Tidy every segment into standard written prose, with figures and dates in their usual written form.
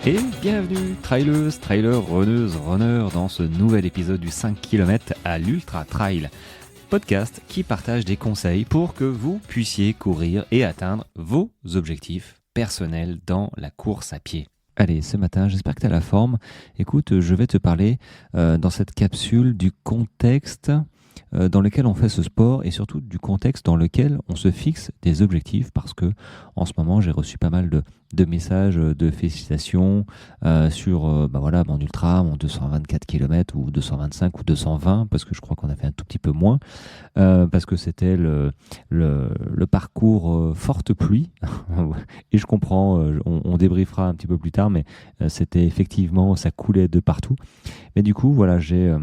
Et bienvenue, traileuses, trailers, runneuses, runners, dans ce nouvel épisode du 5 km à l'Ultra Trail, podcast qui partage des conseils pour que vous puissiez courir et atteindre vos objectifs personnels dans la course à pied. Allez, ce matin, j'espère que tu as la forme. Écoute, je vais te parler dans cette capsule du contexte dans lequel on fait ce sport et surtout du contexte dans lequel on se fixe des objectifs, parce que en ce moment j'ai reçu pas mal de messages de félicitations sur mon ultra, mon 224 km ou 225 ou 220, parce que je crois qu'on a fait un tout petit peu moins, parce que c'était le parcours forte pluie et je comprends, on débriefera un petit peu plus tard, mais c'était effectivement, ça coulait de partout. Mais du coup voilà, j'ai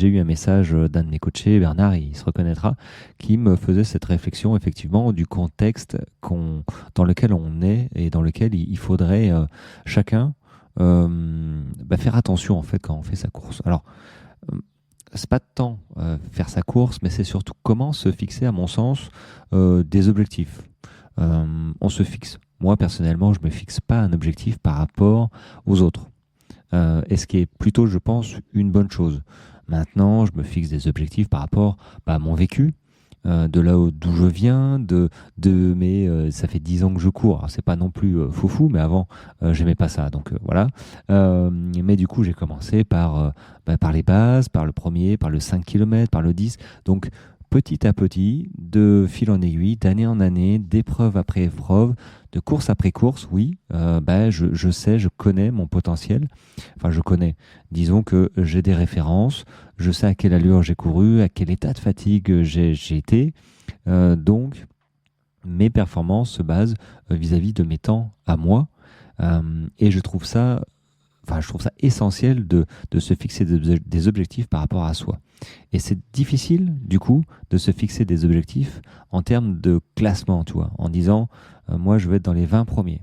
eu un message d'un de mes coachés, Bernard, il se reconnaîtra, qui me faisait cette réflexion effectivement du contexte dans lequel on est et dans lequel il faudrait chacun faire attention en fait quand on fait sa course. Alors, c'est pas tant faire sa course, mais c'est surtout comment se fixer, à mon sens, des objectifs. On se fixe. Moi, personnellement, je me fixe pas un objectif par rapport aux autres. Et ce qui est plutôt, je pense, une bonne chose. Maintenant, je me fixe des objectifs par rapport à mon vécu, de là d'où je viens, ça fait 10 ans que je cours. Alors, c'est pas non plus foufou, mais avant, j'aimais pas ça. Donc voilà. Mais du coup, j'ai commencé par les bases, par le premier, par le 5 km, par le 10. Donc, petit à petit, de fil en aiguille, d'année en année, d'épreuve après épreuve, de course après course, oui, je sais, je connais mon potentiel. Enfin, je connais. Disons que j'ai des références, je sais à quelle allure j'ai couru, à quel état de fatigue j'ai été. Donc, mes performances se basent vis-à-vis de mes temps à moi. Et je trouve ça essentiel de se fixer des objectifs par rapport à soi. Et c'est difficile, du coup, de se fixer des objectifs en termes de classement, tu vois, en disant, moi, je vais être dans les 20 premiers.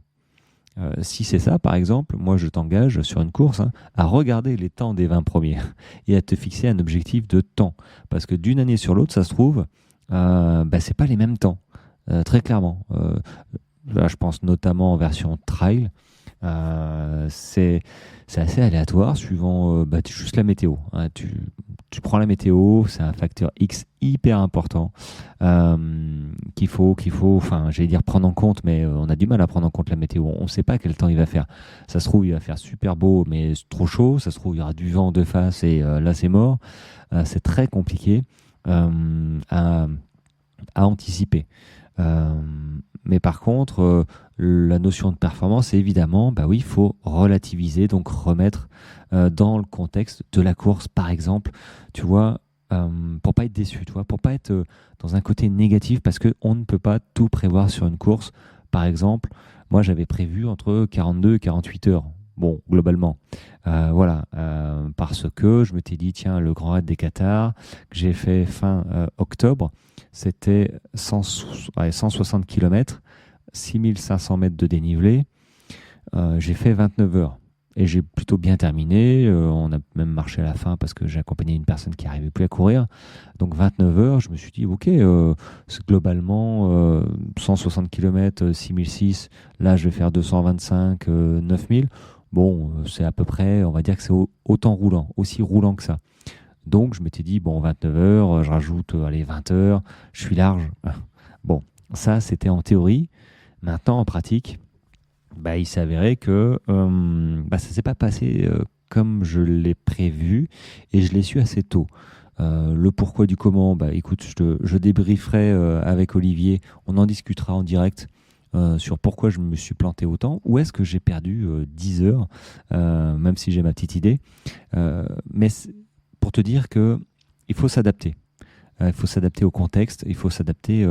Si c'est ça, par exemple, moi, je t'engage sur une course à regarder les temps des 20 premiers et à te fixer un objectif de temps. Parce que d'une année sur l'autre, ça se trouve, c'est pas les mêmes temps, très clairement. Là, je pense notamment en version trail. C'est assez aléatoire suivant juste la météo. Tu prends la météo, c'est un facteur X hyper important qu'il faut, j'allais dire prendre en compte, mais on a du mal à prendre en compte la météo. On ne sait pas quel temps il va faire. Ça se trouve, il va faire super beau, mais trop chaud. Ça se trouve, il y aura du vent de face et là, c'est mort. C'est très compliqué à anticiper. Mais par contre, la notion de performance, c'est évidemment, il faut relativiser, donc remettre dans le contexte de la course, par exemple, tu vois, pour pas être déçu, tu vois, pour pas être dans un côté négatif, parce qu'on ne peut pas tout prévoir sur une course. Par exemple, moi, j'avais prévu entre 42 et 48 heures. Bon, globalement, parce que je m'étais dit, tiens, le Grand Raid des Qatars, que j'ai fait fin octobre, c'était 160 km, 6500 mètres de dénivelé. J'ai fait 29 heures et j'ai plutôt bien terminé. On a même marché à la fin parce que j'ai accompagné une personne qui n'arrivait plus à courir. Donc 29 heures, je me suis dit, ok, c'est globalement 160 km, 6006. Là, je vais faire 225, 9000. Bon, c'est à peu près, on va dire que c'est autant roulant, aussi roulant que ça. Donc, je m'étais dit, 29 heures, je rajoute 20 heures, je suis large. Bon, ça, c'était en théorie. Maintenant, en pratique, il s'est avéré que ça ne s'est pas passé comme je l'ai prévu et je l'ai su assez tôt. Le pourquoi du comment, écoute, je débrieferai avec Olivier, on en discutera en direct sur pourquoi je me suis planté autant, où est-ce que j'ai perdu 10 heures, même si j'ai ma petite idée. Mais pour te dire qu'il faut s'adapter. Il faut s'adapter au contexte, il faut s'adapter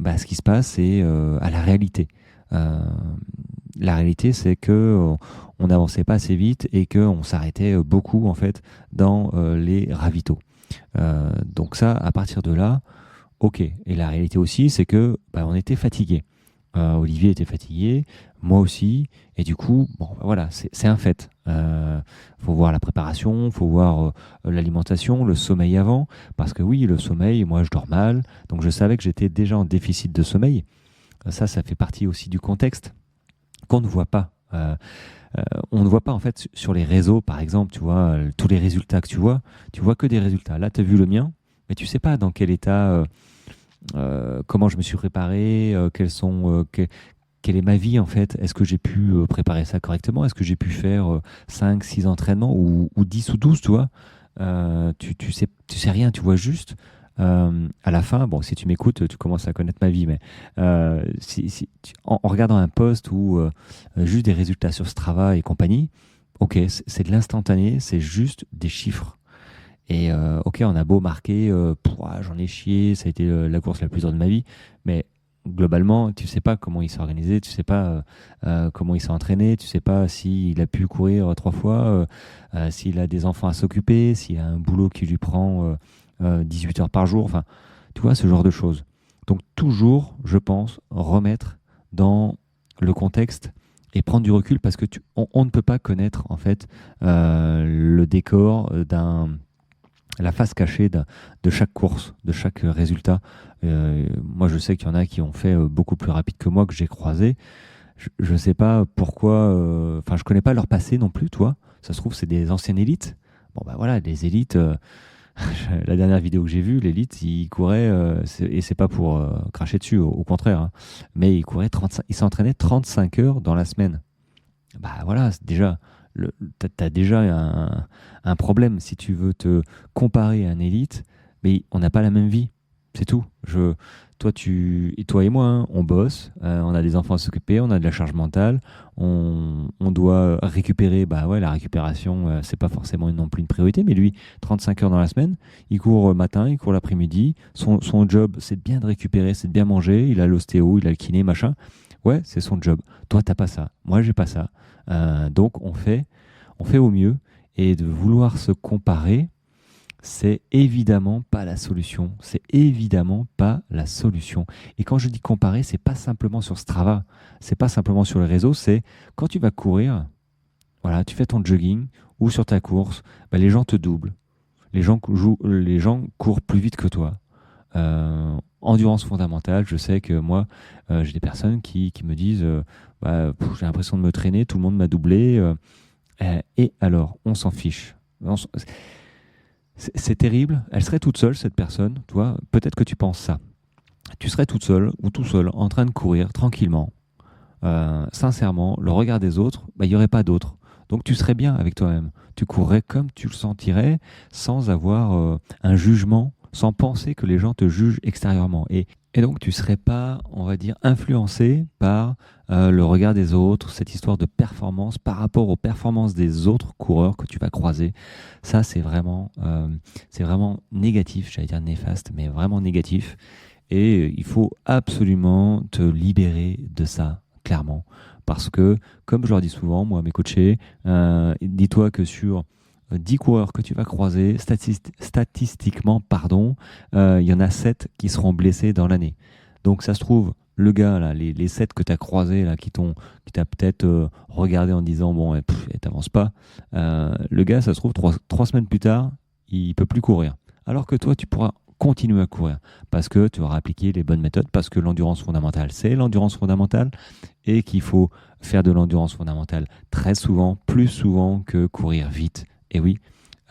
à ce qui se passe et à la réalité. La réalité, c'est que on n'avançait pas assez vite et qu'on s'arrêtait beaucoup en fait dans les ravitaux. Donc ça, à partir de là, ok. Et la réalité aussi, c'est que on était fatigué. Olivier était fatigué, moi aussi, et du coup, c'est un fait. Faut voir la préparation, faut voir l'alimentation, le sommeil avant, parce que oui, le sommeil, moi je dors mal, donc je savais que j'étais déjà en déficit de sommeil. Ça fait partie aussi du contexte qu'on ne voit pas On ne voit pas en fait sur les réseaux, par exemple, tu vois, tous les résultats que tu vois que des résultats. Là, tu as vu le mien, mais tu sais pas dans quel état, comment je me suis préparé, quelle est ma vie en fait. Est-ce que j'ai pu préparer ça correctement? Est-ce que j'ai pu faire 5, 6 entraînements ou 10 ou 12, tu vois? Tu sais rien, tu vois juste. À la fin, bon, si tu m'écoutes, tu commences à connaître ma vie, mais en regardant un post ou juste des résultats sur Strava et compagnie, ok, c'est de l'instantané, c'est juste des chiffres. Et ok, on a beau marquer, j'en ai chié, ça a été la course la plus dure de ma vie, mais globalement, tu sais pas comment il s'est organisé, tu sais pas comment il s'est entraîné, tu sais pas s'il a pu courir 3 fois, s'il a des enfants à s'occuper, s'il a un boulot qui lui prend 18 heures par jour, enfin, tu vois, ce genre de choses. Donc toujours, je pense, remettre dans le contexte et prendre du recul parce que on ne peut pas connaître en fait le décor la face cachée de chaque course, de chaque résultat. Moi, je sais qu'il y en a qui ont fait beaucoup plus rapide que moi, que j'ai croisé. Je ne sais pas pourquoi. Enfin, je connais pas leur passé non plus, toi. Ça se trouve, c'est des anciennes élites. Bon, bah voilà, les élites. La dernière vidéo que j'ai vue, l'élite, il courait, et c'est pas pour cracher dessus, au contraire, hein, mais il s'entraînait 35 heures dans la semaine. Bah voilà, déjà, t'as déjà un problème si tu veux te comparer à un élite, mais on n'a pas la même vie, c'est tout. Toi et moi, hein, on bosse, on a des enfants à s'occuper, on a de la charge mentale, on doit récupérer. Bah ouais, la récupération, c'est pas forcément non plus une priorité, mais lui, 35 heures dans la semaine, il court le matin, il court l'après-midi. Son job, c'est bien de récupérer, c'est de bien manger. Il a l'ostéo, il a le kiné, machin. Ouais, c'est son job. Toi, t'as pas ça. Moi, j'ai pas ça. Donc on fait au mieux et de vouloir se comparer, c'est évidemment pas la solution. C'est évidemment pas la solution. Et quand je dis comparer, c'est pas simplement sur Strava, c'est pas simplement sur les réseaux, c'est quand tu vas courir, voilà, tu fais ton jogging ou sur ta course, bah, les gens te doublent. Les gens courent plus vite que toi. Endurance fondamentale, je sais que moi, j'ai des personnes qui me disent j'ai l'impression de me traîner, tout le monde m'a doublé. Et alors, on s'en fiche. C'est terrible. Elle serait toute seule, cette personne. Tu vois, peut-être que tu penses ça. Tu serais toute seule ou tout seul en train de courir tranquillement. Sincèrement, le regard des autres, il n'y aurait pas d'autres. Donc tu serais bien avec toi-même. Tu courrais comme tu le sentirais sans avoir un jugement, sans penser que les gens te jugent extérieurement. Et donc tu ne serais pas, on va dire, influencé par le regard des autres, cette histoire de performance par rapport aux performances des autres coureurs que tu vas croiser. Ça, c'est vraiment négatif, j'allais dire néfaste, mais vraiment négatif. Et il faut absolument te libérer de ça, clairement. Parce que, comme je leur dis souvent, moi, à mes coachés, dis-toi que sur 10 coureurs que tu vas croiser, statistiquement, pardon, il y en a 7 qui seront blessés dans l'année. Donc ça se trouve, le gars, là, les 7 que tu as croisés, là, qui t'a peut-être regardé en disant, bon, t'avances pas, le gars, ça se trouve, 3 semaines plus tard, il peut plus courir. Alors que toi, tu pourras continuer à courir parce que tu auras appliqué les bonnes méthodes, parce que l'endurance fondamentale, c'est l'endurance fondamentale et qu'il faut faire de l'endurance fondamentale très souvent, plus souvent que courir vite. Et oui,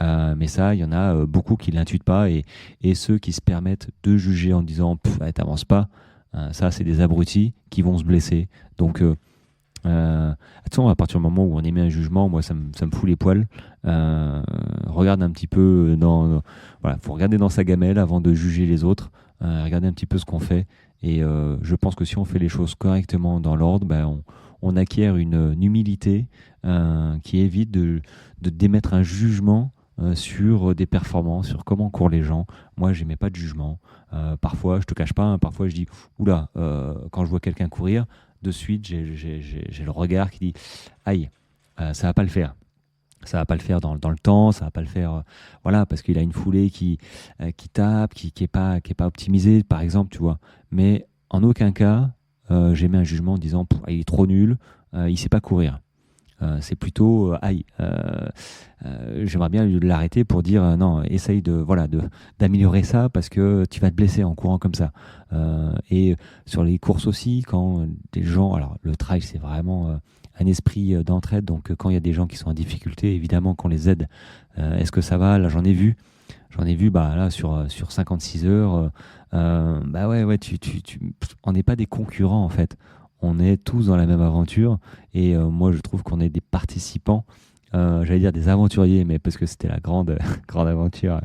mais ça, il y en a beaucoup qui ne l'intuitent pas et ceux qui se permettent de juger en disant t'avances pas, ça, c'est des abrutis qui vont se blesser. Donc, attention, à partir du moment où on émet un jugement, moi ça me fout les poils. Regarde un petit peu voilà, faut regarder dans sa gamelle avant de juger les autres. Regarder un petit peu ce qu'on fait. Et je pense que si on fait les choses correctement dans l'ordre, on acquiert une humilité qui évite de d'émettre un jugement sur des performances, sur comment courent les gens. Moi, j'aimais pas de jugement. Parfois, je te cache pas, hein, parfois je dis oula, quand je vois quelqu'un courir, de suite, j'ai le regard qui dit aïe, ça va pas le faire. Ça va pas le faire dans le temps, ça va pas le faire, voilà, parce qu'il a une foulée qui tape, qui est pas optimisée, par exemple, tu vois. Mais en aucun cas, j'émets un jugement en disant il est trop nul, il sait pas courir. C'est plutôt aïe. J'aimerais bien l'arrêter pour dire non, essaye d'améliorer ça parce que tu vas te blesser en courant comme ça. Et sur les courses aussi, quand des gens, alors le trail c'est vraiment un esprit d'entraide. Donc quand il y a des gens qui sont en difficulté, évidemment qu'on les aide. Est-ce que ça va? Là, j'en ai vu là, sur 56 heures. Bah ouais, on n'est pas des concurrents en fait. On est tous dans la même aventure. Et moi, je trouve qu'on est des participants. J'allais dire des aventuriers, mais parce que c'était la grande, grande aventure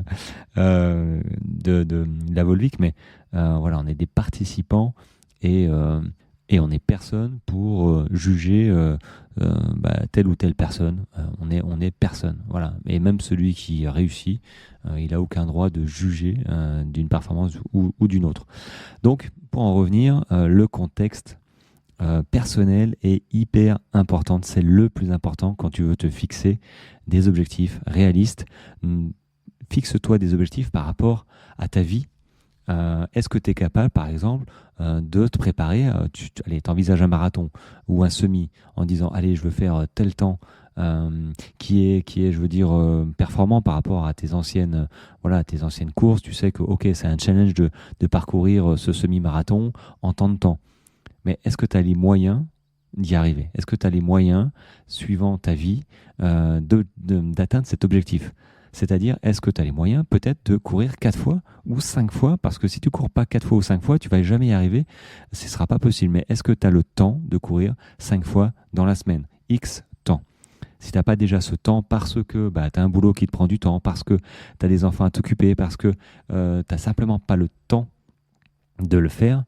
de la Volvic. Mais voilà, on est des participants et, euh, et on n'est personne pour juger telle ou telle personne. On est personne. Voilà. Et même celui qui réussit, il n'a aucun droit de juger d'une performance ou d'une autre. Donc, pour en revenir, le contexte personnel est hyper important. C'est le plus important quand tu veux te fixer des objectifs réalistes. Fixe-toi des objectifs par rapport à ta vie. Est-ce que tu es capable, par exemple, de te préparer, allez, t'envisages un marathon ou un semi en disant, allez, je veux faire tel temps qui est, je veux dire, performant par rapport à tes anciennes courses. Tu sais que, ok, c'est un challenge de parcourir ce semi-marathon en tant de temps. Mais est-ce que tu as les moyens d'y arriver? Est-ce que tu as les moyens, suivant ta vie, d'atteindre cet objectif? C'est-à-dire, est-ce que tu as les moyens peut-être de courir 4 fois ou 5 fois? Parce que si tu cours pas 4 fois ou 5 fois, tu vas jamais y arriver. Ce ne sera pas possible. Mais est-ce que tu as le temps de courir 5 fois dans la semaine? X temps. Si tu n'as pas déjà ce temps parce que tu as un boulot qui te prend du temps, parce que tu as des enfants à t'occuper, parce que tu n'as simplement pas le temps de le faire,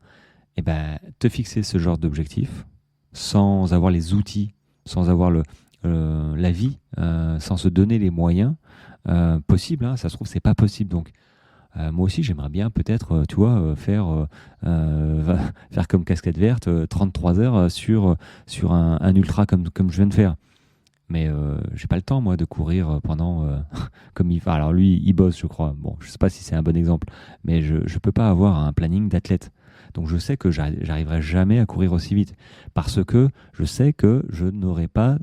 eh ben, te fixer ce genre d'objectif sans avoir les outils, sans avoir la vie, sans se donner les moyens possibles. Hein, ça se trouve, c'est pas possible. Donc, moi aussi, j'aimerais bien peut-être, tu vois, faire comme Casquette Verte, 33 heures sur un ultra comme je viens de faire. Mais j'ai pas le temps, moi, de courir pendant comme il. Alors lui, il bosse, je crois. Bon, je sais pas si c'est un bon exemple, mais je peux pas avoir un planning d'athlète. Donc je sais que j'arriverai jamais à courir aussi vite parce que je sais que je n'aurai pas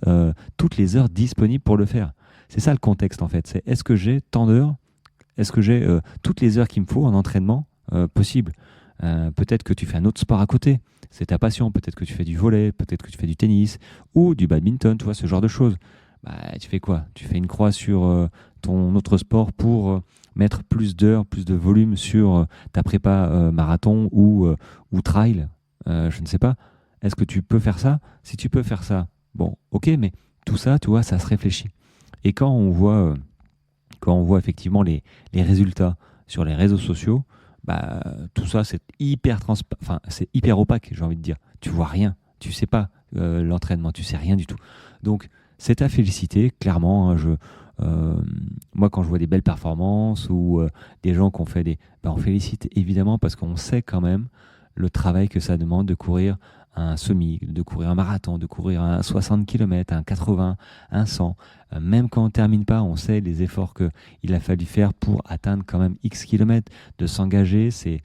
toutes les heures disponibles pour le faire. C'est ça le contexte en fait. C'est est-ce que j'ai tant d'heures? Est-ce que j'ai toutes les heures qu'il me faut en entraînement possible? Peut-être que tu fais un autre sport à côté. C'est ta passion. Peut-être que tu fais du volley, peut-être que tu fais du tennis ou du badminton, tu vois, ce genre de choses. Bah, tu fais quoi? Tu fais une croix sur ton autre sport pour mettre plus d'heures, plus de volume sur ta prépa marathon ou trail. Je ne sais pas. Est-ce que tu peux faire ça? Si tu peux faire ça, bon, ok, mais tout ça, tu vois, ça se réfléchit. Et quand on voit effectivement les résultats sur les réseaux sociaux, bah, tout ça, c'est hyper opaque, j'ai envie de dire. Tu vois rien, tu sais pas l'entraînement, tu sais rien du tout. Donc, c'est à féliciter, clairement. Hein, moi, quand je vois des belles performances ou des gens qui ont fait on félicite évidemment parce qu'on sait quand même le travail que ça demande de courir un semi, de courir un marathon, de courir un 60 km, un 80, un 100. Même quand on ne termine pas, on sait les efforts qu'il a fallu faire pour atteindre quand même X kilomètres. De s'engager, c'est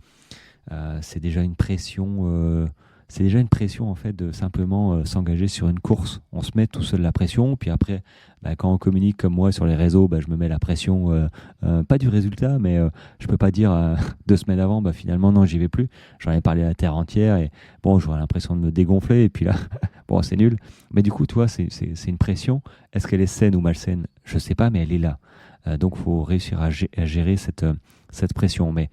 déjà une pression. C'est déjà une pression en fait de simplement s'engager sur une course. On se met tout seul la pression, puis après, quand on communique comme moi sur les réseaux, je me mets la pression, pas du résultat, mais je peux pas dire 2 semaines avant, finalement non, j'y vais plus. J'en ai parlé à la terre entière et bon, j'aurais l'impression de me dégonfler et puis là, bon, c'est nul. Mais du coup, toi, c'est une pression. Est-ce qu'elle est saine ou malsaine? Je sais pas, mais elle est là. Donc, il faut réussir à gérer cette pression. Mais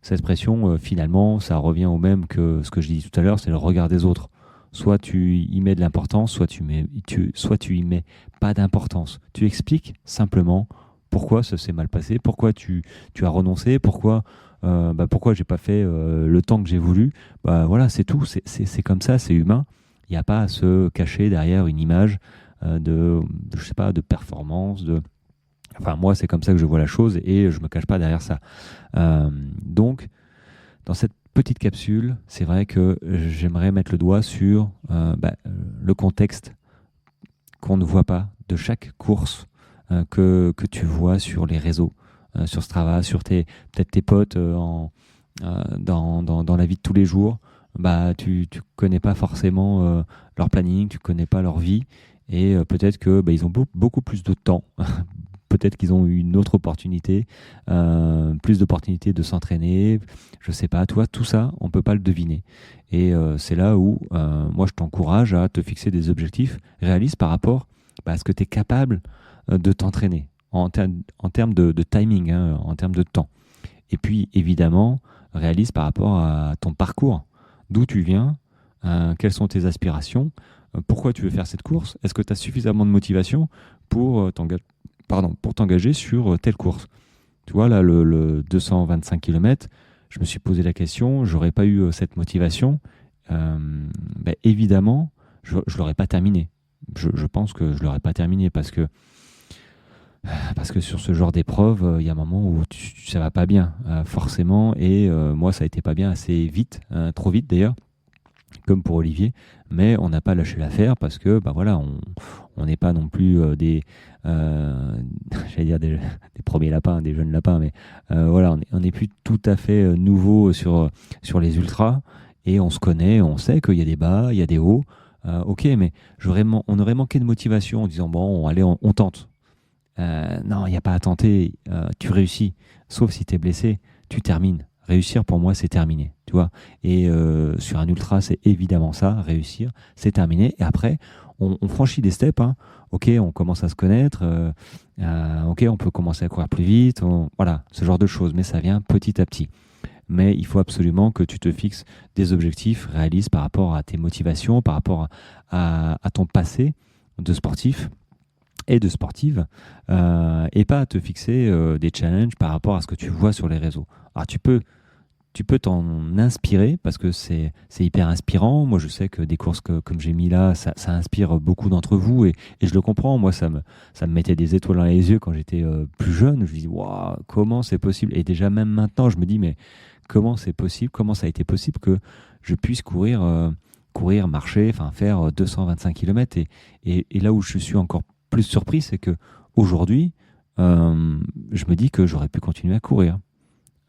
cette pression, finalement, ça revient au même que ce que je dis tout à l'heure, c'est le regard des autres. Soit tu y mets de l'importance, soit tu y mets pas d'importance. Tu expliques simplement pourquoi ça s'est mal passé, pourquoi tu as renoncé, pourquoi j'ai pas fait le temps que j'ai voulu. Voilà, c'est tout. C'est comme ça, c'est humain. Il n'y a pas à se cacher derrière une image je sais pas, de performance, Enfin, moi, c'est comme ça que je vois la chose et je me cache pas derrière ça. Donc, dans cette petite capsule, c'est vrai que j'aimerais mettre le doigt sur le contexte qu'on ne voit pas de chaque course que tu vois sur les réseaux, sur Strava, sur peut-être tes potes dans la vie de tous les jours. Tu connais pas forcément leur planning, tu connais pas leur vie et peut-être que ils ont beaucoup plus de temps. peut-être qu'ils ont eu une autre opportunité, plus d'opportunités de s'entraîner, je sais pas, toi, tout ça, on peut pas le deviner. Et c'est là où moi je t'encourage à te fixer des objectifs réalistes par rapport à ce que tu es capable de t'entraîner en termes de timing, hein, en termes de temps. Et puis évidemment, réaliste par rapport à ton parcours, d'où tu viens, quelles sont tes aspirations, pourquoi tu veux faire cette course, est-ce que tu as suffisamment de motivation pour t'engager sur telle course. Tu vois, là, le 225 km, je me suis posé la question, j'aurais pas eu cette motivation, évidemment, je ne l'aurais pas terminé. Je pense que je ne l'aurais pas terminé parce que sur ce genre d'épreuve, il y a un moment où ça va pas bien, forcément, et moi, ça a été pas bien assez vite, trop vite d'ailleurs, comme pour Olivier, mais on n'a pas lâché l'affaire parce que voilà, on n'est pas non plus j'allais dire des premiers lapins, des jeunes lapins, mais voilà, on n'est plus tout à fait nouveau sur les ultras, et on se connaît, on sait qu'il y a des bas, il y a des hauts, ok, mais on aurait manqué de motivation en disant bon, allez, on tente. Non, il n'y a pas à tenter, tu réussis, sauf si tu es blessé, tu termines. Réussir, pour moi, c'est terminé, tu vois. Et sur un ultra, c'est évidemment ça, réussir, c'est terminé. Et après, on franchit des steps, hein. Ok, on commence à se connaître, ok, on peut commencer à courir plus vite, voilà, ce genre de choses, mais ça vient petit à petit. Mais il faut absolument que tu te fixes des objectifs réalistes par rapport à tes motivations, par rapport à ton passé de sportif et de sportive, et pas à te fixer des challenges par rapport à ce que tu vois sur les réseaux. Alors tu peux t'en inspirer parce que c'est hyper inspirant. Moi, je sais que des courses comme j'ai mis là, ça inspire beaucoup d'entre vous, et je le comprends. Moi, ça me mettait des étoiles dans les yeux quand j'étais plus jeune. Je me dis, waouh, comment c'est possible? Et déjà, même maintenant, je me dis, mais comment c'est possible? Comment ça a été possible que je puisse courir, marcher, enfin faire 225 km? Et là où je suis encore plus surpris, c'est que aujourd'hui, je me dis que j'aurais pu continuer à courir.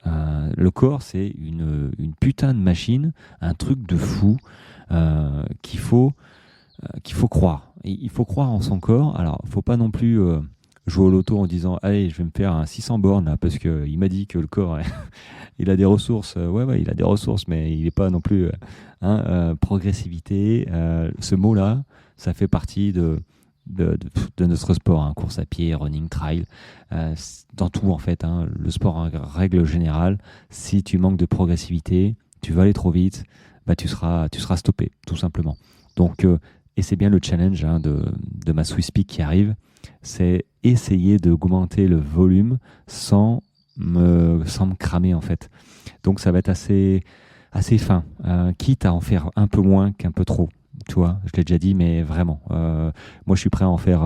Le corps, c'est une putain de machine, un truc de fou qu'il faut croire. Il faut croire en son corps. Alors, il ne faut pas non plus jouer au loto en disant allez, je vais me faire un 600 bornes là, parce qu'il m'a dit que le corps, il a des ressources. Ouais, il a des ressources, mais il n'est pas non plus progressivité. Ce mot-là, ça fait partie de notre sport, hein, course à pied, running, trail, dans tout en fait, hein, le sport en règle générale. Si tu manques de progressivité, tu vas aller trop vite, tu seras stoppé, tout simplement. Donc, et c'est bien le challenge, hein, de ma Swiss Peak qui arrive, c'est essayer d'augmenter le volume sans me cramer en fait. Donc ça va être assez fin, quitte à en faire un peu moins qu'un peu trop. Tu vois, je l'ai déjà dit, mais vraiment. Moi, je suis prêt à en faire,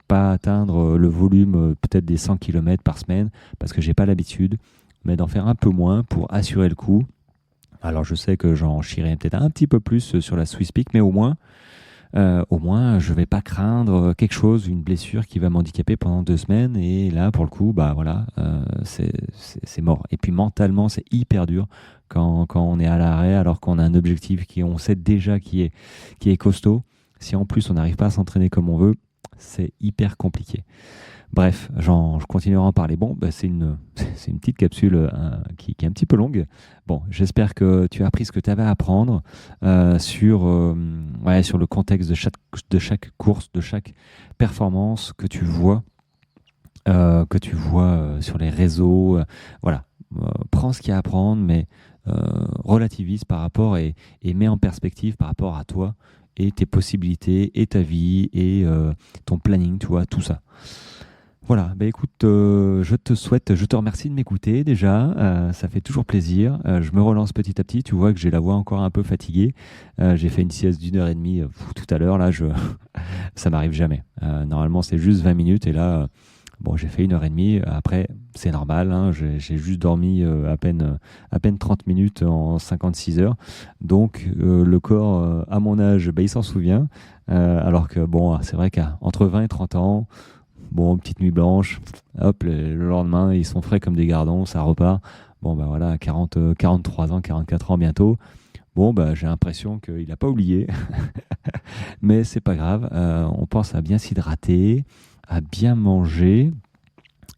pas atteindre le volume peut-être des 100 km par semaine, parce que j'ai pas l'habitude, mais d'en faire un peu moins pour assurer le coup. Alors, je sais que j'en chierai peut-être un petit peu plus sur la Swiss Peak, mais au moins, je vais pas craindre quelque chose, une blessure qui va m'handicaper pendant 2 semaines. Et là, pour le coup, c'est mort. Et puis mentalement, c'est hyper dur quand on est à l'arrêt, alors qu'on a un objectif on sait déjà qui est costaud. Si en plus on n'arrive pas à s'entraîner comme on veut, c'est hyper compliqué. Bref, je continuerai à en parler. Bon, c'est une petite capsule qui est un petit peu longue. Bon, j'espère que tu as appris ce que tu avais à apprendre sur le contexte de chaque course, de chaque performance que tu vois sur les réseaux. Voilà, prends ce qu'il y a à apprendre, mais relativise par rapport et mets en perspective par rapport à toi et tes possibilités et ta vie et ton planning, tu vois, tout ça. Voilà, écoute, je te remercie de m'écouter déjà, ça fait toujours plaisir, je me relance petit à petit, tu vois que j'ai la voix encore un peu fatiguée, j'ai fait une sieste d'1h30 tout à l'heure, là, ça m'arrive jamais, normalement c'est juste 20 minutes et là, j'ai fait 1h30, après c'est normal, hein, j'ai juste dormi à peine 30 minutes en 56 heures, donc le corps, à mon âge, il s'en souvient, alors que c'est vrai qu'entre 20 et 30 ans, petite nuit blanche, hop, le lendemain, ils sont frais comme des gardons, ça repart. Voilà, 43 ans, 44 ans bientôt. J'ai l'impression qu'il n'a pas oublié. Mais c'est pas grave, on pense à bien s'hydrater, à bien manger,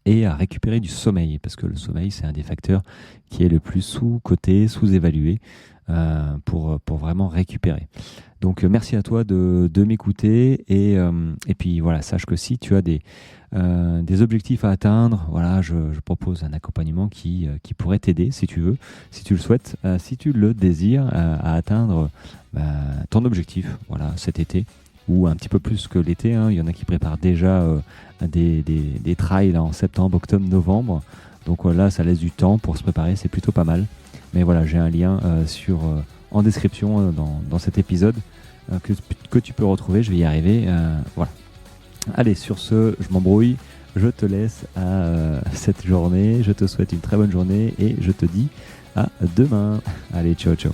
et à récupérer du sommeil, parce que le sommeil, c'est un des facteurs qui est le plus sous-coté, sous-évalué pour vraiment récupérer. Donc merci à toi de m'écouter et puis voilà, sache que si tu as des objectifs à atteindre, voilà, je propose un accompagnement qui pourrait t'aider si tu veux, si tu le souhaites, si tu le désires, à atteindre ton objectif, voilà, cet été ou un petit peu plus que l'été, hein. Il y en a qui préparent déjà des trails en septembre, octobre, novembre. Donc là, ça laisse du temps pour se préparer, c'est plutôt pas mal. Mais voilà, j'ai un lien en description dans cet épisode que tu peux retrouver. Je vais y arriver. Voilà. Allez, sur ce, je m'embrouille. Je te laisse à cette journée. Je te souhaite une très bonne journée et je te dis à demain. Allez, ciao, ciao.